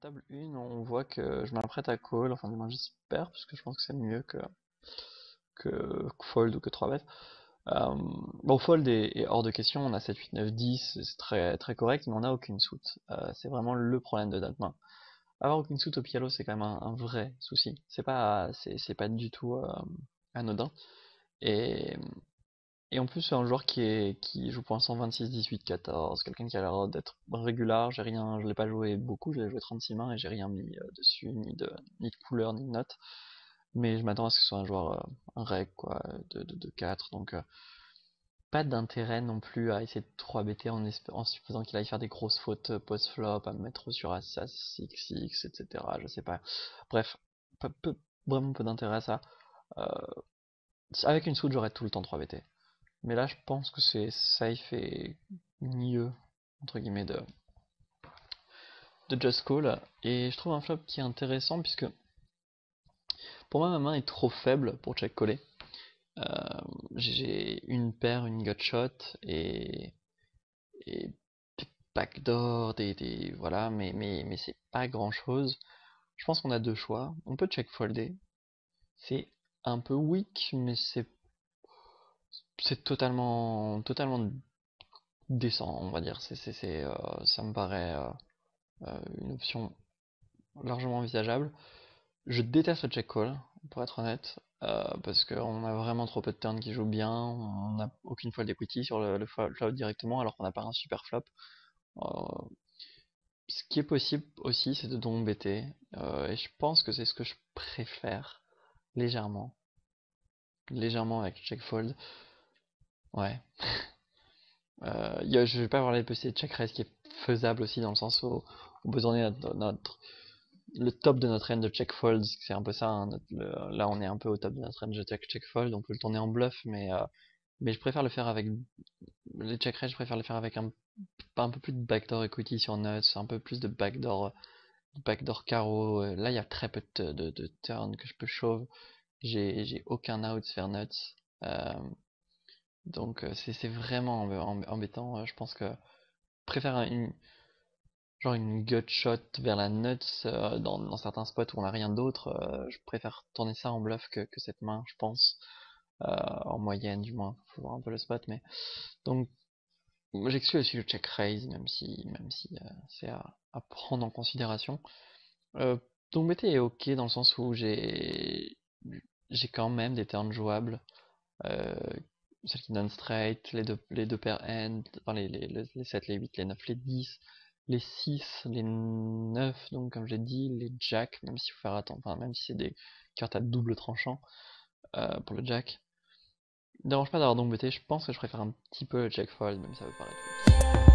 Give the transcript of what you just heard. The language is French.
table 1, on voit que je m'apprête à call, enfin du moins j'espère, parce que je pense que c'est mieux que fold ou que 3 bêtes. Bon, fold est hors de question, on a 7, 8, 9, 10, c'est très, très correct, mais on n'a aucune suit. C'est vraiment le problème de notre main. Avoir aucune suit au piano, c'est quand même un vrai souci. C'est pas du tout anodin. Et, et en plus, c'est un joueur qui joue pour un 126, 18, 14, quelqu'un qui a l'air d'être régulier. Je l'ai pas joué beaucoup, je l'ai joué 36 mains et j'ai rien mis dessus, ni de couleur, ni de notes. Mais je m'attends à ce que ce soit un joueur, un reg, quoi, de 4, donc pas d'intérêt non plus à essayer de 3-BT en supposant qu'il aille faire des grosses fautes post-flop, à me mettre sur As 6x, etc. Je sais pas. Bref, vraiment peu d'intérêt à ça. Euh, Avec une suit, j'aurais tout le temps 3-BT. Mais là, je pense que c'est safe et mieux, entre guillemets, de just call. Et je trouve un flop qui est intéressant, puisque pour moi, ma main est trop faible pour check caller. J'ai une paire, une gutshot et des backdoors, voilà, mais c'est pas grand chose. Je pense qu'on a deux choix. On peut check folder. C'est un peu weak, mais c'est totalement décent, on va dire. Ça me paraît une option largement envisageable. Je déteste le check call, pour être honnête, parce qu'on a vraiment trop peu de turns qui jouent bien, on n'a aucune fold equity sur le flop directement, alors qu'on n'a pas un super flop. Euh, Ce qui est possible aussi, c'est de don BT, et je pense que c'est ce que je préfère, légèrement. Légèrement avec check fold. Ouais. Je vais pas avoir les PC de check raise qui est faisable aussi, dans le sens où on peut tourner le top de notre range de check fold, c'est un peu ça, hein, là on est un peu au top de notre range de check fold, on peut le tourner en bluff, mais je préfère le faire avec les check raise, je préfère le faire avec un peu plus de backdoor equity sur nuts, un peu plus de backdoor carreau. Là il y a très peu de turn que je peux shove, j'ai aucun out vers nuts, euh, donc c'est vraiment embêtant. Je pense que je préfère une gut shot vers la nuts dans certains spots où on n'a rien d'autre. Je préfère tourner ça en bluff que cette main, je pense. En moyenne, du moins. Faut voir un peu le spot, mais. Donc, j'exclus aussi le check raise, même si c'est à prendre en considération. Euh, donc, BT est ok dans le sens où j'ai quand même des turns jouables. Euh, Celles qui donnent straight, les deux paires end, enfin les 7, les 8, les 9, les 10, les 6, les 9, donc comme j'ai dit, les jacks, même s'il faut faire attention, enfin même si c'est des cartes à double tranchant pour le jack. Me dérange pas d'avoir donc BT, je pense que je préfère un petit peu le check fold, même si ça peut paraître weak.